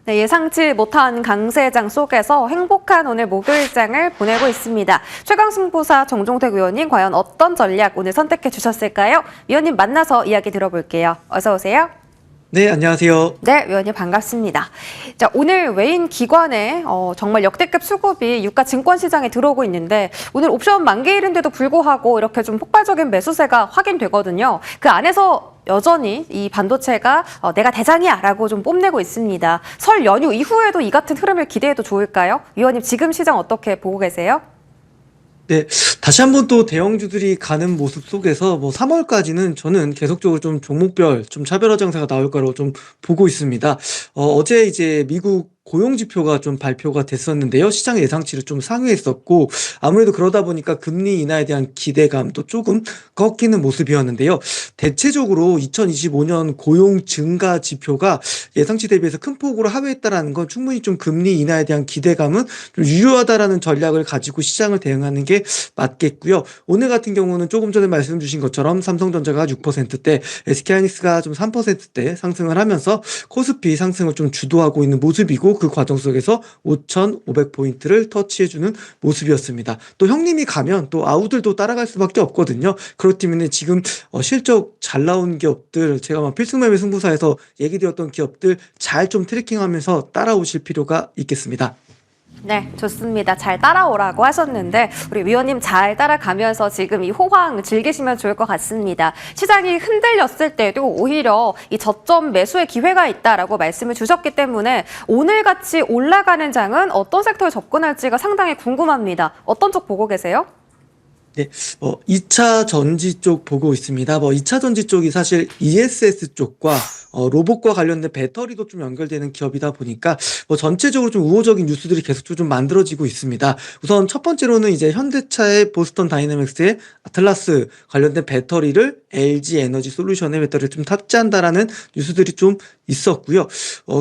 네, 예상치 못한 강세장 속에서 행복한 오늘 목요일장을 보내고 있습니다. 최강승부사 정종택 위원님 과연 어떤 전략 오늘 선택해 주셨을까요? 위원님 만나서 이야기 들어볼게요. 어서 오세요. 네, 안녕하세요. 네, 위원님 반갑습니다. 자, 오늘 외인 기관의 정말 역대급 수급이 유가 증권 시장에 들어오고 있는데 오늘 옵션 만기일인데도 불구하고 이렇게 좀 폭발적인 매수세가 확인되거든요. 그 안에서 여전히 이 반도체가 내가 대장이야라고 좀 뽐내고 있습니다. 설 연휴 이후에도 이 같은 흐름을 기대해도 좋을까요? 위원님 지금 시장 어떻게 보고 계세요? 네, 다시 한번 또 대형주들이 가는 모습 속에서 3월까지는 저는 계속적으로 좀 종목별 좀 차별화 장세가 나올 거라고 좀 보고 있습니다. 어제 이제 미국 고용 지표가 좀 발표가 됐었는데요. 시장 예상치를 좀 상회했었고 아무래도 그러다 보니까 금리 인하에 대한 기대감도 조금 꺾이는 모습이었는데요. 대체적으로 2025년 고용 증가 지표가 예상치 대비해서 큰 폭으로 하회했다라는 건 충분히 좀 금리 인하에 대한 기대감은 좀 유효하다라는 전략을 가지고 시장을 대응하는 게 맞겠고요. 오늘 같은 경우는 조금 전에 말씀 주신 것처럼 삼성전자가 6%대, SK하이닉스가 좀 3%대 상승을 하면서 코스피 상승을 좀 주도하고 있는 모습이고 그 과정 속에서 5,500포인트를 터치해주는 모습이었습니다. 또 형님이 가면 또 아우들도 따라갈 수밖에 없거든요. 그렇기 때문에 지금 실적 잘 나온 기업들, 제가 막 필승매매 승부사에서 얘기드렸던 기업들 잘 좀 트래킹하면서 따라오실 필요가 있겠습니다. 네, 좋습니다. 잘 따라오라고 하셨는데 우리 위원님 잘 따라가면서 지금 이 호황 즐기시면 좋을 것 같습니다. 시장이 흔들렸을 때도 오히려 이 저점 매수의 기회가 있다라고 말씀을 주셨기 때문에 오늘같이 올라가는 장은 어떤 섹터에 접근할지가 상당히 궁금합니다. 어떤 쪽 보고 계세요? 네, 2차 전지 쪽 보고 있습니다. 2차 전지 쪽이 사실 ESS 쪽과 로봇과 관련된 배터리도 좀 연결되는 기업이다 보니까 전체적으로 좀 우호적인 뉴스들이 계속 좀 만들어지고 있습니다. 우선 첫 번째로는 이제 현대차의 보스턴 다이내믹스의 아틀라스 관련된 배터리를 LG 에너지 솔루션의 배터리를 좀 탑재한다라는 뉴스들이 좀 있었고요.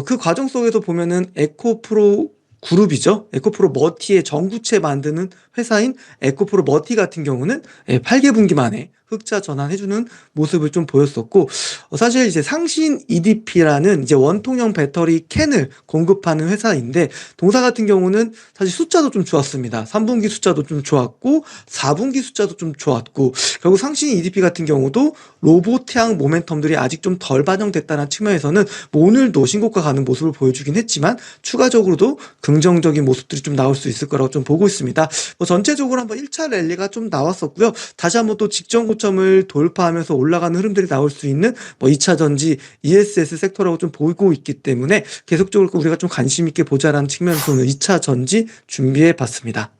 그 과정 속에서 보면은 에코프로 그룹이죠. 에코프로 머티의 전구체 만드는 회사인 에코프로 머티 같은 경우는 8개 분기 만에 흑자 전환해주는 모습을 좀 보였었고, 사실 이제 상신 EDP라는 이제 원통형 배터리 캔을 공급하는 회사인데, 동사 같은 경우는 사실 숫자도 좀 좋았습니다. 3분기 숫자도 좀 좋았고, 4분기 숫자도 좀 좋았고, 결국 상신 EDP 같은 경우도 로봇향 모멘텀들이 아직 좀 덜 반영됐다는 측면에서는 오늘도 신고가 가는 모습을 보여주긴 했지만, 추가적으로도 긍정적인 모습들이 좀 나올 수 있을 거라고 좀 보고 있습니다. 전체적으로 한번 1차 랠리가 좀 나왔었고요. 다시 한번 또 직전 고점을 돌파하면서 올라가는 흐름들이 나올 수 있는 2차 전지 ESS 섹터라고 좀 보이고 있기 때문에 계속적으로 우리가 좀 관심 있게 보자라는 측면에서는 2차 전지 준비해 봤습니다.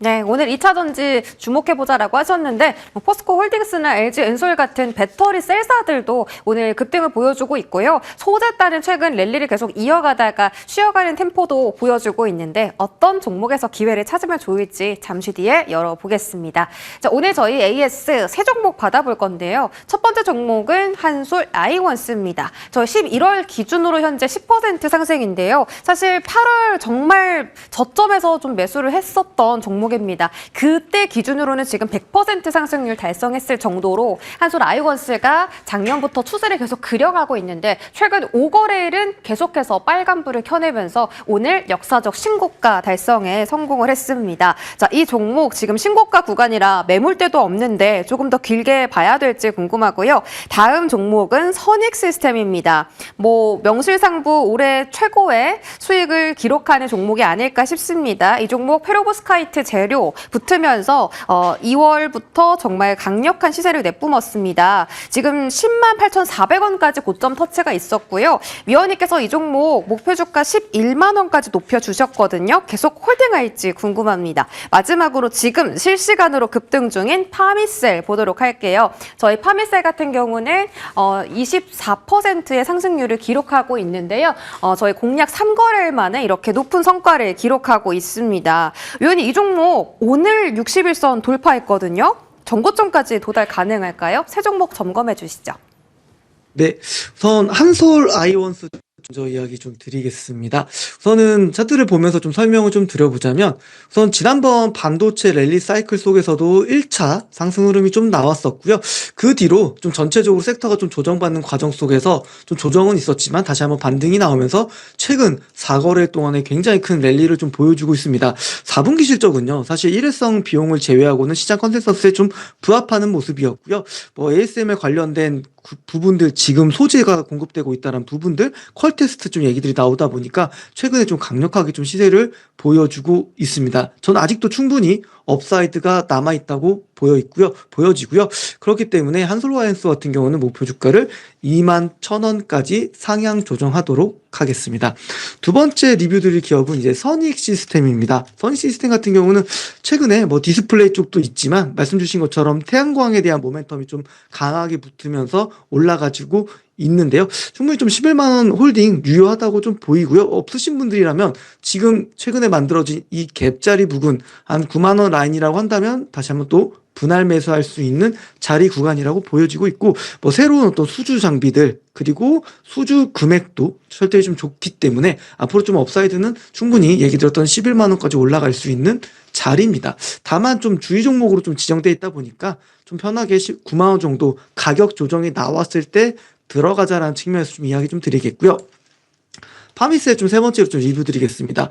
네, 오늘 2차 전지 주목해보자라고 하셨는데 포스코 홀딩스나 LG 엔솔 같은 배터리 셀사들도 오늘 급등을 보여주고 있고요. 소재 따른 최근 랠리를 계속 이어가다가 쉬어가는 템포도 보여주고 있는데 어떤 종목에서 기회를 찾으면 좋을지 잠시 뒤에 열어보겠습니다. 자, 오늘 저희 AS 세 종목 받아볼 건데요. 첫 번째 종목은 한솔 아이원스입니다. 저희 11월 기준으로 현재 10% 상승인데요. 사실 8월 정말 저점에서 좀 매수를 했었던 종목 입니다. 그때 기준으로는 지금 100% 상승률 달성했을 정도로 한솔 아이원스가 작년부터 추세를 계속 그려가고 있는데 최근 5거래일은 계속해서 빨간불을 켜내면서 오늘 역사적 신고가 달성에 성공을 했습니다. 자, 이 종목 지금 신고가 구간이라 매물대도 없는데 조금 더 길게 봐야 될지 궁금하고요. 다음 종목은 선익시스템입니다. 명실상부 올해 최고의 수익을 기록하는 종목이 아닐까 싶습니다. 이 종목 페로브스카이트 재료 붙으면서 2월부터 정말 강력한 시세를 내뿜었습니다. 지금 10만 8,400원까지 고점 터치가 있었고요. 위원님께서 이 종목 목표 주가 11만 원까지 높여주셨거든요. 계속 홀딩할지 궁금합니다. 마지막으로 지금 실시간으로 급등 중인 파미셀 보도록 할게요. 저희 파미셀 같은 경우는 24%의 상승률을 기록하고 있는데요. 저희 공략 3거래일 만에 이렇게 높은 성과를 기록하고 있습니다. 위원님 이 종목 오늘 61선 돌파했거든요. 전고점까지 도달 가능할까요? 세 종목 점검해 주시죠. 네, 우선 한솔 아이원스 먼저 이야기 좀 드리겠습니다. 우선은 차트를 보면서 좀 설명을 좀 드려보자면, 우선 지난번 반도체 랠리 사이클 속에서도 1차 상승 흐름이 좀 나왔었고요. 그 뒤로 좀 전체적으로 섹터가 좀 조정받는 과정 속에서 좀 조정은 있었지만 다시 한번 반등이 나오면서 최근 4거래일 동안에 굉장히 큰 랠리를 좀 보여주고 있습니다. 4분기 실적은요, 사실 일회성 비용을 제외하고는 시장 컨센서스에 좀 부합하는 모습이었고요. 뭐 ASM에 관련된 부분들, 지금 소재가 공급되고 있다는 부분들, 퀄 테스트 좀 얘기들이 나오다 보니까 최근에 좀 강력하게 좀 시세를 보여주고 있습니다. 저는 아직도 충분히 업사이드가 남아있다고 보여지고요. 그렇기 때문에 한솔화이언스 같은 경우는 목표 주가를 21,000원까지 상향 조정하도록 하겠습니다. 두 번째 리뷰 드릴 기업은 이제 선익 시스템입니다. 선익 시스템 같은 경우는 최근에 뭐 디스플레이 쪽도 있지만 말씀 주신 것처럼 태양광에 대한 모멘텀이 좀 강하게 붙으면서 올라가지고 있는데요. 충분히 좀 11만원 홀딩 유효하다고 좀 보이고요. 없으신 분들이라면 지금 최근에 만들어진 이 갭자리 부근 한 9만원 라인이라고 한다면 다시 한번 또 분할 매수할 수 있는 자리 구간이라고 보여지고 있고, 뭐 새로운 어떤 수주 장비들 그리고 수주 금액도 절대 좀 좋기 때문에 앞으로 좀 업사이드는 충분히 얘기 드렸던 11만원까지 올라갈 수 있는 자리입니다. 다만 좀 주의 종목으로 좀 지정되어 있다 보니까 좀 편하게 9만원 정도 가격 조정이 나왔을 때 들어가자라는 측면에서 좀 이야기 좀 드리겠고요. 파미스의 좀 세 번째로 좀 리뷰 드리겠습니다.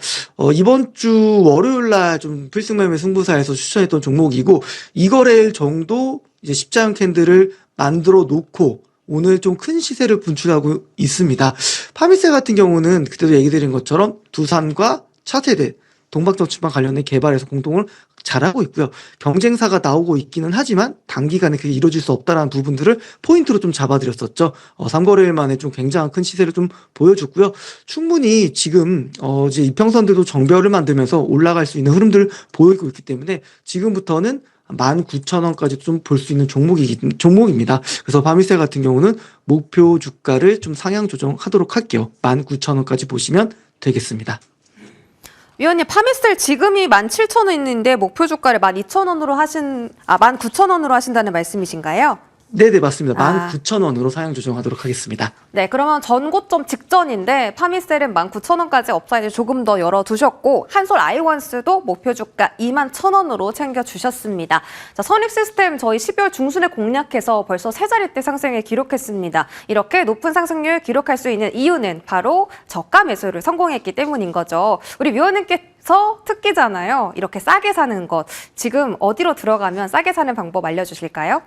이번 주 월요일 날 좀 필승 매매 승부사에서 추천했던 종목이고, 2거래일 정도 이제 십자형 캔들을 만들어 놓고 오늘 좀 큰 시세를 분출하고 있습니다. 파미스 같은 경우는 그때도 얘기 드린 것처럼 두산과 차세대 동박정치만 관련된 개발에서 공동을 잘하고 있고요. 경쟁사가 나오고 있기는 하지만 단기간에 그게 이루어질 수 없다라는 부분들을 포인트로 좀 잡아드렸었죠. 3거래일 만에 좀 굉장한 큰 시세를 좀 보여줬고요. 충분히 지금 이제 이평선들도 정배열을 만들면서 올라갈 수 있는 흐름들을 보이고 있기 때문에 지금부터는 19,000원까지 좀 볼 수 있는 종목입니다. 그래서 바미셀 같은 경우는 목표 주가를 좀 상향 조정하도록 할게요. 19,000원까지 보시면 되겠습니다. 위원님, 파미셀 지금이 17,000원인데 목표 주가를 19,000원으로 하신다는 말씀이신가요? 네네, 맞습니다. 19,000원으로 상향 조정하도록 하겠습니다. 네, 그러면 전고점 직전인데 파미셀은 19,000원까지 업사이드 조금 더 열어두셨고, 한솔 아이원스도 목표 주가 21,000원으로 챙겨주셨습니다. 자, 선익 시스템 저희 12월 중순에 공략해서 벌써 세 자릿대 상승을 기록했습니다. 이렇게 높은 상승률 기록할 수 있는 이유는 바로 저가 매수를 성공했기 때문인 거죠. 우리 위원님께서 특기잖아요. 이렇게 싸게 사는 것. 지금 어디로 들어가면 싸게 사는 방법 알려주실까요?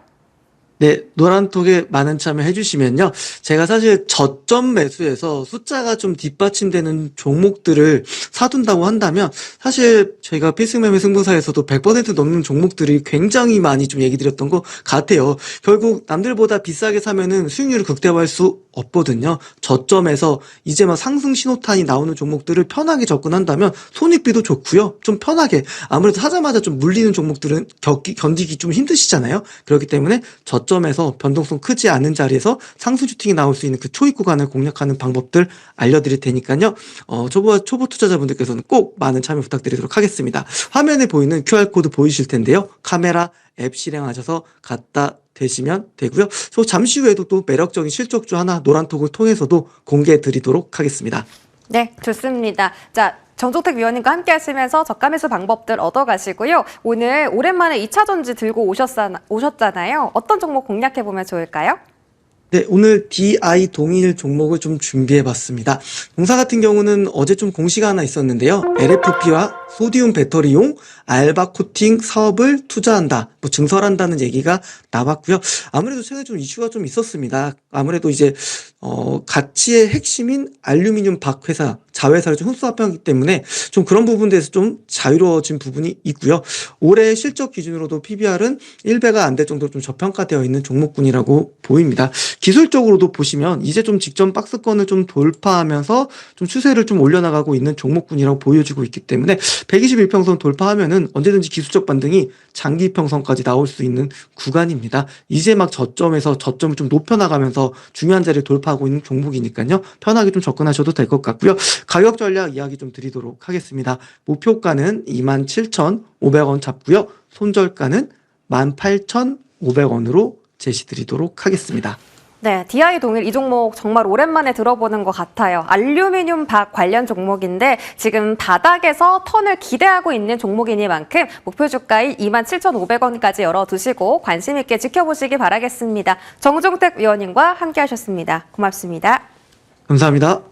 네, 노란톡에 많은 참여 해주시면요. 제가 사실 저점 매수에서 숫자가 좀 뒷받침되는 종목들을 사둔다고 한다면 사실 저희가 필승매매 승부사에서도 100% 넘는 종목들이 굉장히 많이 좀 얘기 드렸던 것 같아요. 결국 남들보다 비싸게 사면은 수익률을 극대화할 수 없거든요. 저점에서 이제 막 상승 신호탄이 나오는 종목들을 편하게 접근한다면 손익비도 좋고요. 좀 편하게, 아무래도 사자마자 좀 물리는 종목들은 견디기 좀 힘드시잖아요. 그렇기 때문에 저점에서 변동성 크지 않은 자리에서 상승 슈팅이 나올 수 있는 그 초입 구간을 공략하는 방법들 알려드릴 테니까요. 초보 투자자분들께서는 꼭 많은 참여 부탁드리도록 하겠습니다. 화면에 보이는 QR코드 보이실 텐데요. 카메라 앱 실행하셔서 갖다 대시면 되고요. 잠시 후에도 또 매력적인 실적주 하나 노란톡을 통해서도 공개해 드리도록 하겠습니다. 네, 좋습니다. 자, 정종택 위원님과 함께 하시면서 저가 매수 방법들 얻어가시고요. 오늘 오랜만에 2차 전지 들고 오셨잖아요. 어떤 종목 공략해보면 좋을까요? 네, 오늘 DI 동일 종목을 좀 준비해봤습니다. 동사 같은 경우는 어제 좀 공시가 하나 있었는데요. LFP와 소디움 배터리용 알바 코팅 사업을 투자한다, 뭐 증설한다는 얘기가 나왔고요. 아무래도 최근에 좀 이슈가 좀 있었습니다. 아무래도 이제 가치의 핵심인 알루미늄 박 회사, 자회사를 좀 흡수합병이기 때문에 좀 그런 부분에서 좀 자유로워진 부분이 있고요. 올해 실적 기준으로도 PBR은 1배가 안 될 정도로 좀 저평가되어 있는 종목군이라고 보입니다. 기술적으로도 보시면 이제 좀 직전 박스권을 좀 돌파하면서 좀 추세를 좀 올려나가고 있는 종목군이라고 보여지고 있기 때문에 121평선 돌파하면은 언제든지 기술적 반등이 장기 평선까지 나올 수 있는 구간입니다. 이제 막 저점에서 저점을 좀 높여나가면서 중요한 자리를 돌파하고 있는 종목이니까요. 편하게 좀 접근하셔도 될 것 같고요. 가격 전략 이야기 좀 드리도록 하겠습니다. 목표가는 27,500원 잡고요. 손절가는 18,500원으로 제시드리도록 하겠습니다. 네, DI 동일 이 종목 정말 오랜만에 들어보는 것 같아요. 알루미늄 박 관련 종목인데 지금 바닥에서 턴을 기대하고 있는 종목이니만큼 목표 주가인 27,500원까지 열어두시고 관심 있게 지켜보시기 바라겠습니다. 정종택 위원님과 함께하셨습니다. 고맙습니다. 감사합니다.